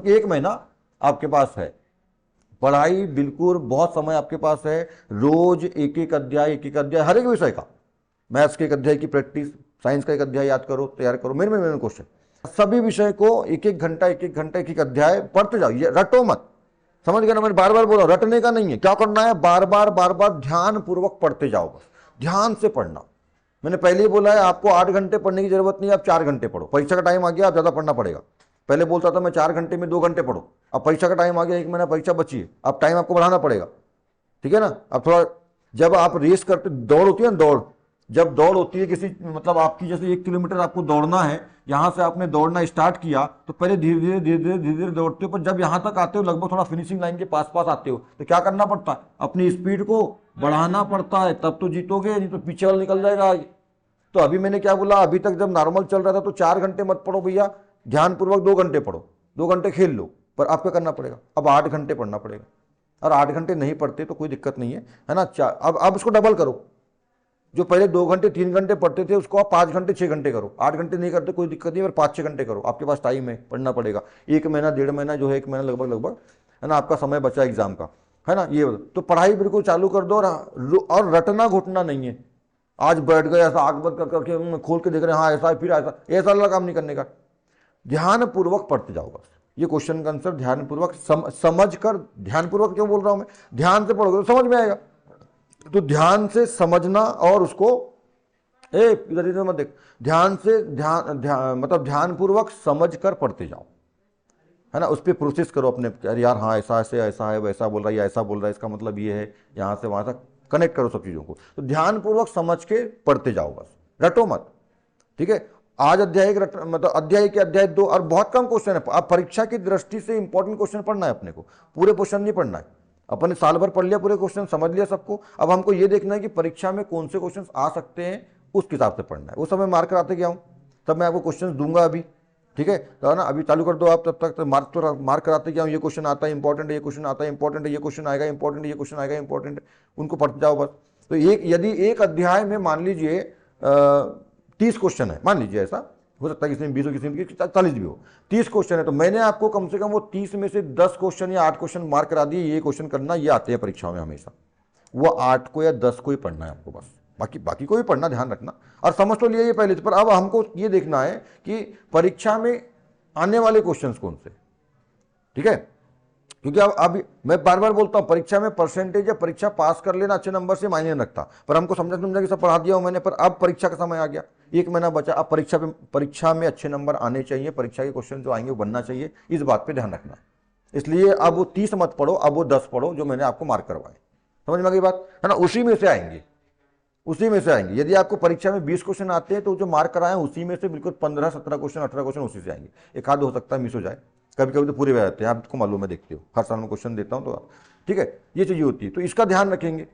कि 1 महीना आपके पास है। पढ़ाई बिल्कुल बहुत समय आपके पास है। रोज एक एक अध्याय हर एक विषय का, मैथ्स के एक अध्याय की प्रैक्टिस, साइंस का एक अध्याय याद करो, तैयार करो, मेरे क्वेश्चन, सभी विषय को एक एक घंटा एक एक अध्याय पढ़ते जाओ। ये रटो मत, समझ गए ना? मैंने बार बार बोला, रटने का नहीं है। क्या करना है? बार बार ध्यान पूर्वक पढ़ते जाओ, बस ध्यान से पढ़ना। मैंने पहले ही बोला है, आपको 8 घंटे पढ़ने की जरूरत नहीं है, आप 4 घंटे पढ़ो। परीक्षा का टाइम आ गया, आप ज्यादा पढ़ना पड़ेगा। पहले बोलता था मैं 4 घंटे में 2 घंटे पढ़ो, अब परीक्षा का टाइम आ गया, 1 महीना परीक्षा बची है, अब टाइम आपको बढ़ाना पड़ेगा। ठीक है ना? अब थोड़ा, जब आप रेस करते, दौड़ होती है ना, दौड़, जब दौड़ होती है किसी, मतलब आपकी जैसे 1 किलोमीटर आपको दौड़ना है, यहां से आपने दौड़ना स्टार्ट किया तो पहले धीरे धीरे दौड़ते हो, पर जब यहां तक आते हो, लगभग थोड़ा फिनिशिंग लाइन के पास पास आते हो, तो क्या करना पड़ता है? अपनी स्पीड को बढ़ाना पड़ता है, तब तो जीतोगे, नहीं तो पीछे वाला निकल जाएगा आगे। तो अभी मैंने क्या बोला, अभी तक जब नॉर्मल चल रहा था तो 4 घंटे मत पढ़ो भैया, ध्यानपूर्वक 2 घंटे पढ़ो, 2 घंटे खेल लो, पर अब क्या करना पड़ेगा? अब 8 घंटे पढ़ना पड़ेगा। और 8 घंटे नहीं पढ़ते तो कोई दिक्कत नहीं है ना? अब उसको डबल करो। जो पहले 2 घंटे 3 घंटे पढ़ते थे, उसको आप 5 घंटे 6 घंटे करो। 8 घंटे नहीं करते कोई दिक्कत नहीं, पर 5-6 घंटे करो, आपके पास टाइम है, पढ़ना पड़ेगा। 1 महीना 1.5 महीना जो है, 1 महीना लगभग है ना, आपका समय बचा एग्जाम का, है ना? ये तो पढ़ाई बिल्कुल चालू कर दो, और रटना घुटना नहीं है। आज बैठ गए ऐसा आग बंद करके खोल के देख रहे हैं, हाँ ऐसा है, फिर ऐसा वाला काम नहीं करने का। ध्यानपूर्वक पढ़ते जाओ बस। ये क्वेश्चन का आंसर ध्यानपूर्वक समझ कर, ध्यानपूर्वक क्यों बोल रहा हूं मैं? ध्यान से पढ़ोगे तो समझ में आएगा। तो ध्यान से समझना, और उसको इधर इधर मत देख, ध्यान से मतलब ध्यानपूर्वक समझ कर पढ़ते जाओ, है ना? उस पर प्रोसेस करो अपने, अरे यार हाँ ऐसा ऐसे ऐसा है, वैसा बोल रहा है, ऐसा बोल रहा है, इसका मतलब ये है, यहाँ से वहां तक कनेक्ट करो सब चीजों को। तो ध्यानपूर्वक समझ के पढ़ते जाओ बस, रटो मत। ठीक है? आज अध्याय मतलब अध्याय के अध्याय 2, और बहुत कम क्वेश्चन है। अब परीक्षा की दृष्टि से इंपॉर्टेंट क्वेश्चन पढ़ना है अपने को, पूरे क्वेश्चन नहीं पढ़ना है। अपन ने साल भर पढ़ लिया, पूरे क्वेश्चन समझ लिया सबको, अब हमको ये देखना है कि परीक्षा में कौन से क्वेश्चन आ सकते हैं, उस हिसाब से पढ़ना है। वो समय मार्क कराते क्या हूँ, तब मैं आपको क्वेश्चन दूंगा अभी। ठीक है? तो ना अभी चालू कर दो आप, तब तक तो मार्क कराते क्या हूँ, ये क्वेश्चन आता है इंपॉर्टेंट है, ये क्वेश्चन आता है इंपॉर्टेंट है, ये क्वेश्चन आएगा इंपॉर्टेंट है, ये क्वेश्चन आएगा इंपॉर्टेंट है, उनको पढ़ते जाओ बस। तो यदि एक अध्याय में मान लीजिए 30 क्वेश्चन है, मान लीजिए, ऐसा हो सकता है किसी में 20 हो, किसी में 40 भी हो, 30 क्वेश्चन है, तो मैंने आपको कम से कम वो 30 में से 10 क्वेश्चन या 8 क्वेश्चन मार्क करा दिए, ये क्वेश्चन करना, ये आते हैं परीक्षाओं में हमेशा। वो 8 को या 10 को ही पढ़ना है आपको बस, बाकी को ही पढ़ना, ध्यान रखना। और समझ तो लिया ये पहले से, पर अब हमको ये देखना है कि परीक्षा में आने वाले क्वेश्चन कौन से। ठीक है? क्योंकि अब मैं बार बार बोलता हूं, परीक्षा में परसेंटेज या परीक्षा पास कर लेना अच्छे नंबर से मायने रखता, पर हमको समझा कि सब पढ़ा दिया हूं मैंने, पर अब परीक्षा का समय आ गया, 1 महीना बचा, अब परीक्षा में अच्छे नंबर आने चाहिए, परीक्षा के क्वेश्चन जो आएंगे वो बनना चाहिए, इस बात पे ध्यान रखना है। इसलिए अब वो 30 मत पढ़ो, अब वो 10 पढ़ो जो मैंने आपको मार्क करवाए। समझ में आ गई बात, है ना? उसी में से आएंगे, उसी में से आएंगे। यदि आपको परीक्षा में 20 क्वेश्चन आते हैं, तो जो मार्क कराए उसी में से बिल्कुल 15-17 क्वेश्चन 18 क्वेश्चन उसी से आएंगे। एक आध हो सकता है मिस हो जाए, कभी कभी तो पूरे हो जाते हैं, आपको मालूम है, देखते हो हर साल में क्वेश्चन देता हूं तो। ठीक है? ये चीजें होती है, तो इसका ध्यान रखेंगे।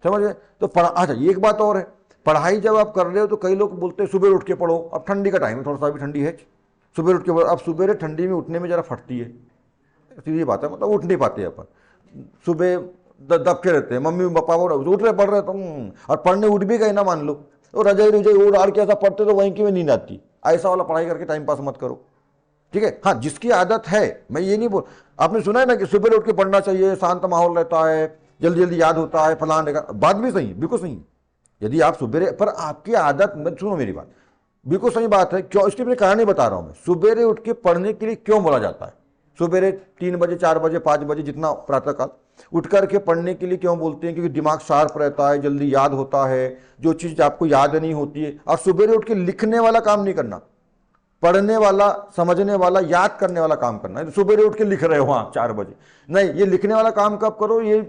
समझ गए? तो अच्छा, एक बात और है, पढ़ाई जब आप कर रहे हो तो कई लोग बोलते हैं सुबह उठ के पढ़ो। अब ठंडी का टाइम है, थोड़ा सा भी ठंडी है, सुबह उठ के पढ़ो। अब सुबह ठंडी में उठने में जरा फटती है, सीधी बात है, मतलब उठ नहीं पाते अपन, सुबह दबके रहते हैं, मम्मी पापा उठ रहे पढ़ रहे तो और पढ़ने उठ भी गए ना मान लो, तो रजाई रजाई उड़ आड़ के ऐसा पढ़ते तो वहीं की में नींद आती। ऐसा वाला पढ़ाई करके टाइम पास मत करो। ठीक है? हाँ, जिसकी आदत है, मैं ये नहीं बोल, आपने सुना है ना कि सुबह उठ के पढ़ना चाहिए, शांत माहौल रहता है, जल्दी जल्दी याद होता है, फलान रहेगा, बात भी सही है, बिल्कुल सही है। यदि आप सुबह, पर आपकी आदत, सुनो मेरी बात, बिल्कुल सही बात है। क्यों? इसके लिए कारण नहीं बता रहा हूं मैं। सुबह उठ के पढ़ने के लिए क्यों बोला जाता है? सुबह 3 बजे 4 बजे 5 बजे जितना प्रातःकाल उठ करके पढ़ने के लिए क्यों बोलते हैं? क्योंकि दिमाग शार्प रहता है, जल्दी याद होता है, जो चीज आपको याद नहीं होती है। और सुबह उठ के लिखने वाला काम नहीं करना, पढ़ने वाला, समझने वाला, याद करने वाला काम करना है। तो सुबह उठ के लिख रहे हो वहां 4 बजे नहीं, ये लिखने वाला काम कब करो? ये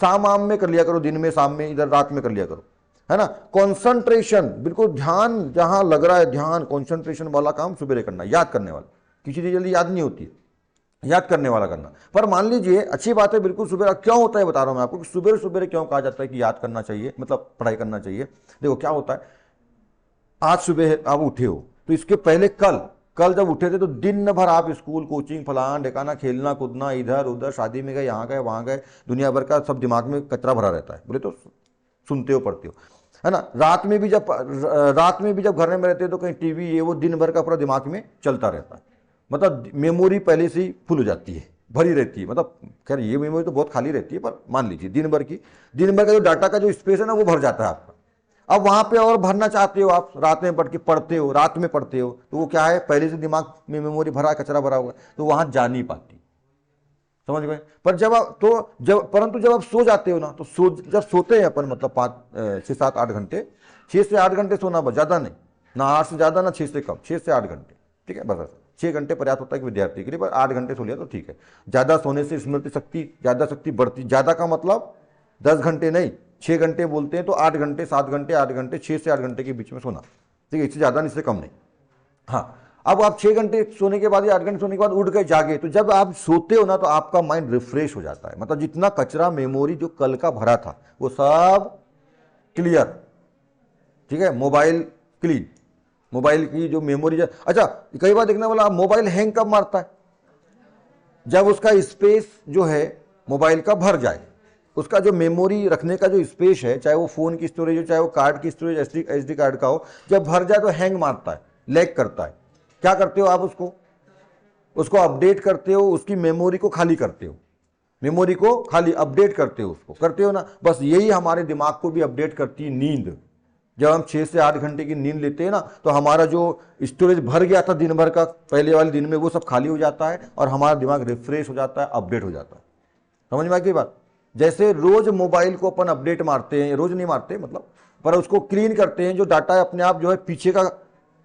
शाम आम में कर लिया करो, दिन में, शाम में, इधर रात में कर लिया करो, है ना? कंसंट्रेशन, बिल्कुल ध्यान जहां लग रहा है, ध्यान कंसंट्रेशन वाला काम सुबह करना, याद करने वाला। किसी चीज जल्दी याद नहीं होती है, याद करने वाला करना। पर मान लीजिए, अच्छी बात है, बिल्कुल सुबह क्यों होता है बता रहा हूं मैं आपको, कि सुबह सुबह क्यों कहा जाता है कि याद करना चाहिए, मतलब पढ़ाई करना चाहिए। देखो क्या होता है, आज सुबह आप उठे हो, तो इसके पहले कल जब उठे थे तो दिन भर आप स्कूल, कोचिंग, फलाना ढेकाना, खेलना कूदना, इधर उधर, शादी में गए, यहाँ गए, वहां गए, दुनिया भर का सब दिमाग में कचरा भरा रहता है, बोले तो सुनते हो, पढ़ते हो, है ना? रात में भी जब घर में रहते हो तो कहीं टीवी, ये वो, दिन भर का पूरा दिमाग में चलता रहता है। मतलब मेमोरी पहले से ही फुल हो जाती है, भरी रहती है। मतलब खैर ये मेमोरी तो बहुत खाली रहती है, पर मान लीजिए दिन भर का जो डाटा का जो स्पेस है ना वो भर जाता है आपका। अब वहां पे और भरना चाहते हो आप, रात में पढ़ते हो, रात में पढ़ते हो, तो वो क्या है, पहले से दिमाग में मेमोरी भरा, कचरा भरा हुआ है, तो वहां जा नहीं पाती। समझ गए। पर परंतु जब आप सो जाते हो ना, तो जब सोते हैं अपन, मतलब 5 6 7 8 घंटे, 6 से 8 घंटे सोना, बस ज्यादा नहीं, ना 8 से ज्यादा ना 6 से कम, 6 से 8 घंटे, ठीक है। बस 6 घंटे पर्याप्त होता है कि विद्यार्थी के लिए, पर 8 घंटे सो लिया तो ठीक है। ज्यादा सोने से स्मृति शक्ति, ज्यादा शक्ति बढ़ती, ज्यादा का मतलब 10 घंटे नहीं, 6 घंटे बोलते हैं, तो 8 घंटे, 7 घंटे, 8 घंटे, 6 से 8 घंटे के बीच में सोना, ठीक है, इससे ज्यादा नहीं, इससे कम नहीं। हाँ, अब आप 6 घंटे सोने के बाद या 8 घंटे सोने के बाद उठ गए, जागे, तो जब आप सोते हो ना, तो आपका माइंड रिफ्रेश हो जाता है। मतलब जितना कचरा मेमोरी जो कल का भरा था वो सब क्लियर, ठीक है। मोबाइल क्लीन, मोबाइल की जो मेमोरी, अच्छा कई बार देखने वाला, मोबाइल हैंग कब मारता है, जब उसका स्पेस जो है मोबाइल का भर जाए। उसका जो मेमोरी रखने का जो स्पेस है, चाहे वो फोन की स्टोरेज हो, चाहे वो कार्ड की स्टोरेज, एसडी कार्ड का हो, जब भर जाए तो हैंग मारता है, लैग करता है। क्या करते हो आप, उसको अपडेट करते हो, उसकी मेमोरी को खाली करते हो, मेमोरी को खाली अपडेट करते हो, उसको करते हो ना। बस यही हमारे दिमाग को भी अपडेट करती है नींद। जब हम 6 से 8 घंटे की नींद लेते हैं ना, तो हमारा जो स्टोरेज भर गया था दिन भर का पहले वाले दिन में, वो सब खाली हो जाता है और हमारा दिमाग रिफ्रेश हो जाता है, अपडेट हो जाता है। समझ में आ गई बात। जैसे रोज मोबाइल को अपन अपडेट मारते हैं, रोज नहीं मारते मतलब, पर उसको क्लीन करते हैं, जो डाटा अपने आप जो है पीछे का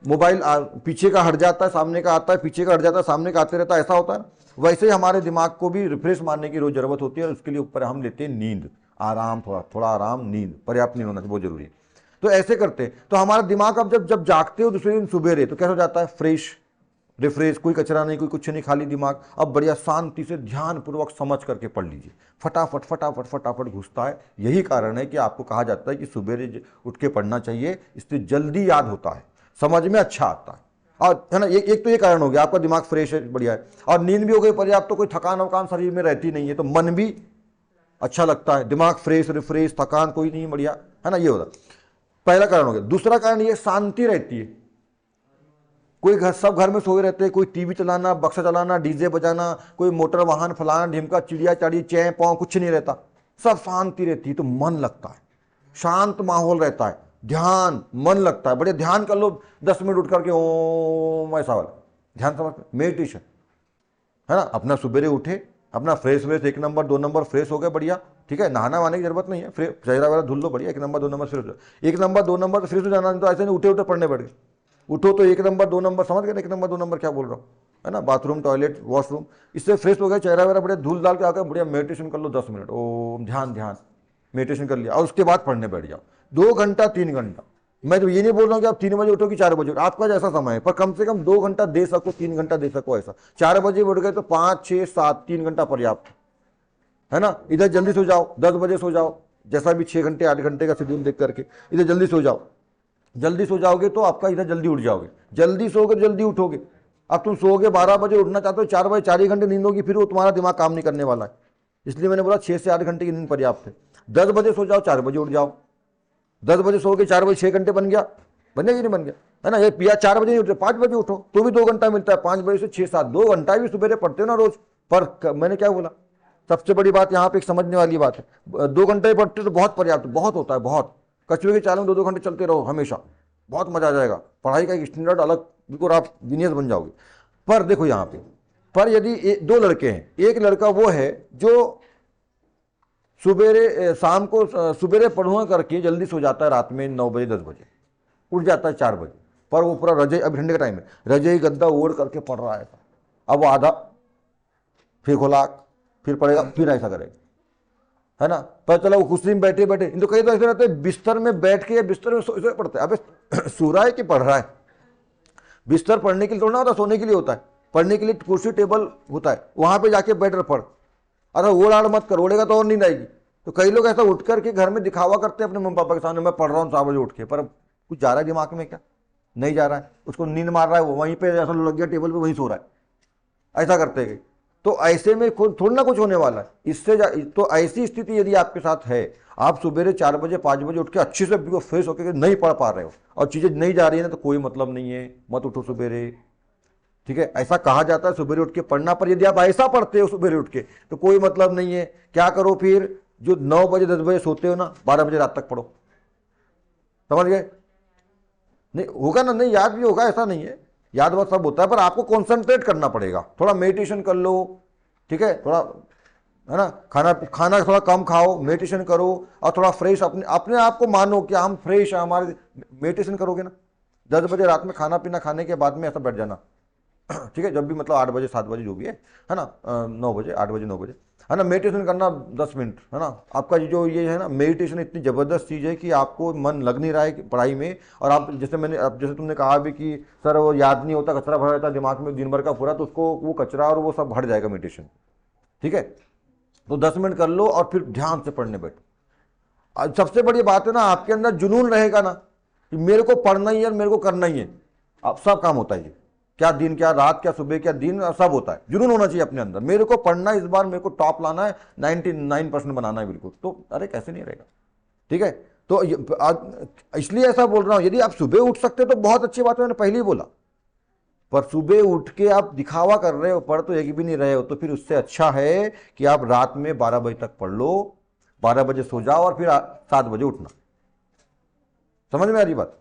मोबाइल पीछे का हट जाता है, सामने का आता है, पीछे का हट जाता है, सामने का आते रहता है, ऐसा होता है ना। वैसे ही हमारे दिमाग को भी रिफ्रेश मारने की रोज जरूरत होती है, और उसके लिए ऊपर हम लेते हैं नींद, आराम, थोड़ा आराम, नींद, पर्याप्त नींद होना बहुत जरूरी है। तो ऐसे करते हैं, तो हमारा दिमाग अब जब जागते हो दूसरे दिन सुबेरे, तो कैसा हो जाता है, फ्रेश, रिफ्रेश, कोई कचरा नहीं, कोई कुछ नहीं, खाली दिमाग। अब बढ़िया शांति से ध्यान पूर्वक समझ करके पढ़ लीजिए, फटाफट फटाफट फटाफट घुसता है। यही कारण है कि आपको कहा जाता है कि सुबेरे उठ के पढ़ना चाहिए, इससे जल्दी याद होता है, समझ में अच्छा आता है। और है ना, एक तो ये कारण हो गया, आपका दिमाग फ्रेश है, बढ़िया है, और नींद भी हो गई पर्याप्त, तो कोई थकान वकान शरीर में रहती नहीं है, तो मन भी अच्छा लगता है, दिमाग फ्रेश, रिफ्रेश, थकान कोई नहीं, बढ़िया है ना, ये होता पहला कारण हो गया। दूसरा कारण ये, शांति रहती है। सब घर में सोए रहते हैं, कोई टीवी चलाना, बक्सा चलाना, डीजे बजाना, कोई मोटर वाहन, फलाना ढिमका, चिड़िया चाड़ी, चै पाँव, कुछ नहीं रहता, सब शांति रहती है, तो मन लगता है, शांत माहौल रहता है, ध्यान, मन लगता है, बढ़िया ध्यान कर लो 10 मिनट उठ करके, ओम, ऐसा वाला ध्यान, समझ, मेडिटेशन है ना। अपना सुबेरे उठे, अपना फ्रेश 1 नंबर 2 नंबर फ्रेश हो गए, बढ़िया, ठीक है, नहाना वाने की जरूरत नहीं है, चेहरा वगैरह धुल लो, बढ़िया, 1 नंबर 2 नंबर फ्रेश हो, 1 नंबर 2 नंबर तो फ्रेश हो जाना, तो ऐसे नहीं उठे पढ़ने बैठ गए। उठो तो 1 नंबर 2 नंबर, समझ गए 1 नंबर 2 नंबर क्या बोल रहा हूँ, है ना, बाथरूम, टॉयलेट, वॉशरूम, इससे फ्रेश हो गया, चेहरा वगैरह बढ़िया धूल डाल के आकर बढ़िया मेडिटेशन कर लो 10 मिनट, ओम, ध्यान, मेडिटेशन कर लिया, और उसके बाद पढ़ने बैठ जाओ 2 घंटा 3 घंटा। मैं तो ये नहीं बोल रहा हूँ कि आप 3 बजे उठो कि 4 बजे, आपका जैसा समय है, पर कम से कम 2 घंटा दे सको, 3 घंटा दे सको, ऐसा 4 बजे उठ गए तो 5 6 7 3 घंटा पर्याप्त है ना। इधर जल्दी सो जाओ, 10 बजे सो जाओ, जैसा भी 6 घंटे 8 घंटे का शेड्यूल देख करके इधर जल्दी सो जाओ। जल्दी सो जाओगे तो आपका इधर जल्दी उठ जाओगे, जल्दी सोओगे जल्दी उठोगे। अब तुम सोओगे 12 बजे, उठना चाहते हो 4 बजे, 4 ही घंटे नींद होगी, फिर वो तुम्हारा दिमाग काम नहीं करने वाला है। इसलिए मैंने बोला 6 से 8 घंटे की नींद पर्याप्त है। 10 बजे सो जाओ, 4 बजे उठ जाओ, 10 बजे सोओगे, 4 बजे 6 घंटे बन गया, बन गया कि नहीं बन गया, है ना। ये पिया 4 बजे नहीं उठे, 5 बजे उठो तो भी 2 घंटा मिलता है, 5 बजे से 6 7 2 घंटा भी सुबह पढ़ते हो ना रोज। पर मैंने क्या बोला, सबसे बड़ी बात यहाँ पे एक समझने वाली बात है, 2 घंटे पढ़ते तो बहुत पर्याप्त, बहुत होता है, बहुत। कछुए की चाल में 2 घंटे चलते रहो हमेशा, बहुत मजा आ जाएगा, पढ़ाई का एक स्टैंडर्ड अलग, बिल्कुल आप जीनियस बन जाओगे। पर देखो यहाँ पे, पर यदि 2 लड़के हैं, एक लड़का वो है जो शाम को सुबेरे पढ़ूंगा करके जल्दी सो जाता है, रात में 9 बजे 10 बजे उठ जाता है 4 बजे, पर वो पूरा रजाई, अभी ठंडे का टाइम है, रजाई गद्दा ओढ़ करके पढ़ रहा है। अब वो आधा फिर खोला, फिर पढ़ेगा, फिर ऐसा करेगा, है ना। पता चला वो कुछ दिन बैठे बैठे, तो कई तो ऐसे रहते हैं बिस्तर में बैठ के या बिस्तर में सो पढ़ते हैं। अबे सो रहा है कि पढ़ रहा है? बिस्तर पढ़ने के लिए थोड़ा होता, सोने के लिए होता है। पढ़ने के लिए कुर्सी टेबल होता है, वहां पे जाके बैठ कर पढ़। अरे ओढ़ आड़ मत कर, ओढ़ेगा तो और नींद आएगी। तो कई लोग ऐसा उठ करके घर में दिखावा करते हैं अपने मम्मी पापा के सामने, मैं पढ़ रहा हूँ 4 बजे उठ के, पर कुछ जा रहा है दिमाग में क्या? नहीं जा रहा है, उसको नींद मार रहा है, वो वहीं पे ऐसा लग गया टेबल पे, वहीं सो रहा है, ऐसा करते हैं। तो ऐसे में थोड़ा ना कुछ होने वाला है इससे। तो ऐसी स्थिति यदि आपके साथ है, आप सुबह 4 बजे 5 बजे उठ के अच्छे से फ्रेश होकर नहीं पढ़ पा रहे हो और चीजें नहीं जा रही है ना, तो कोई मतलब नहीं है, मत उठो सुबेरे, ठीक है, ऐसा कहा जाता है सुबह उठ के पढ़ना, पर यदि आप ऐसा पढ़ते हो सुबह उठ के तो कोई मतलब नहीं है। क्या करो फिर, जो 9 बजे 10 बजे सोते हो ना, 12 बजे रात तक पढ़ो। समझ गए? नहीं होगा ना, नहीं याद भी होगा, ऐसा नहीं है, याद बात सब होता है, पर आपको कॉन्सेंट्रेट करना पड़ेगा। थोड़ा मेडिटेशन कर लो, ठीक है, थोड़ा है ना, खाना खाना थोड़ा कम खाओ, मेडिटेशन करो, और थोड़ा फ्रेश अपने अपने आप को मानो कि हम फ्रेश हैं हमारे। मेडिटेशन करोगे ना, 10 बजे रात में खाना पीना खाने के बाद में ऐसा बैठ जाना, ठीक है, जब भी मतलब 8 बजे 7 बजे जो भी है ना, 9 बजे 8 बजे 9 बजे, है ना, मेडिटेशन करना 10 मिनट, है ना। आपका जो ये है ना, मेडिटेशन इतनी ज़बरदस्त चीज़ है कि आपको मन लग नहीं रहा है पढ़ाई में, और आप जैसे अब जैसे तुमने कहा भी कि सर वो याद नहीं होता, कचरा भरा रहता है दिमाग में दिन भर का पूरा, तो उसको वो कचरा और वो सब हट जाएगा मेडिटेशन, ठीक है। तो 10 मिनट कर लो और फिर ध्यान से पढ़ने बैठो। सबसे बड़ी बात है ना, आपके अंदर जुनून रहेगा ना कि मेरे को पढ़ना ही है, मेरे को करना ही है। अब सब काम होता है ये, क्या दिन क्या रात क्या सुबह क्या दिन, सब होता है। जुनून होना चाहिए अपने अंदर, मेरे को पढ़ना है इस बार, मेरे को टॉप लाना है, 99% बनाना है बिल्कुल। तो अरे कैसे नहीं रहेगा, ठीक है। तो इसलिए ऐसा बोल रहा हूं, यदि आप सुबह उठ सकते तो बहुत अच्छी बात है, मैंने पहले ही बोला। पर सुबह उठ के आप दिखावा कर रहे हो, पढ़ तो एक भी नहीं रहे हो, तो फिर उससे अच्छा है कि आप रात में 12 बजे तक पढ़ लो, 12 बजे सो जाओ और फिर 7 बजे उठना। समझ में आ रही बात?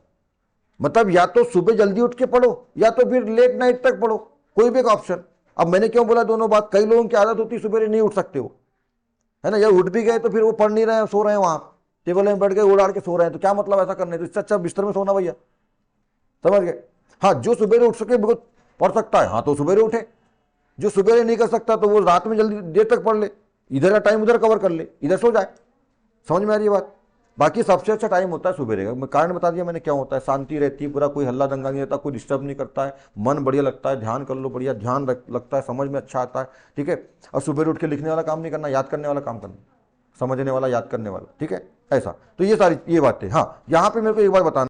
मतलब या तो सुबह जल्दी उठ के पढ़ो, या तो फिर लेट नाइट तक पढ़ो, कोई भी एक ऑप्शन। अब मैंने क्यों बोला दोनों बात, कई लोगों की आदत होती है सुबह नहीं उठ सकते हो, है ना, या उठ भी गए तो फिर वो पढ़ नहीं रहे हैं, सो रहे हैं वहां टेबल में बैठ के उड़ाड़ के सो रहे हैं, तो क्या मतलब ऐसा करने, तो इससे अच्छा बिस्तर में सोना भैया। समझ गए? हाँ, जो सुबह उठ सके बिल्कुल पढ़ सकता है, हाँ तो सुबह उठे। जो सुबह नहीं कर सकता तो वो रात में जल्दी देर तक पढ़ ले, इधर का टाइम उधर कवर कर ले, इधर सो जाए। समझ में आ रही है बात? बाकी सबसे अच्छा टाइम होता है सुबह का। मैं कारण बता दिया मैंने क्या होता है, शांति रहती है, पूरा कोई हल्ला दंगा नहीं रहता, कोई डिस्टर्ब नहीं करता है, मन बढ़िया लगता है, ध्यान कर लो बढ़िया ध्यान लगता है, समझ में अच्छा आता है, ठीक है। और सुबह उठ के लिखने वाला काम नहीं करना, याद करने वाला काम करना, समझने वाला याद करने वाला, ठीक है, ऐसा। तो ये सारी ये बातें, हाँ यहाँ पे मेरे को एक बार बताना।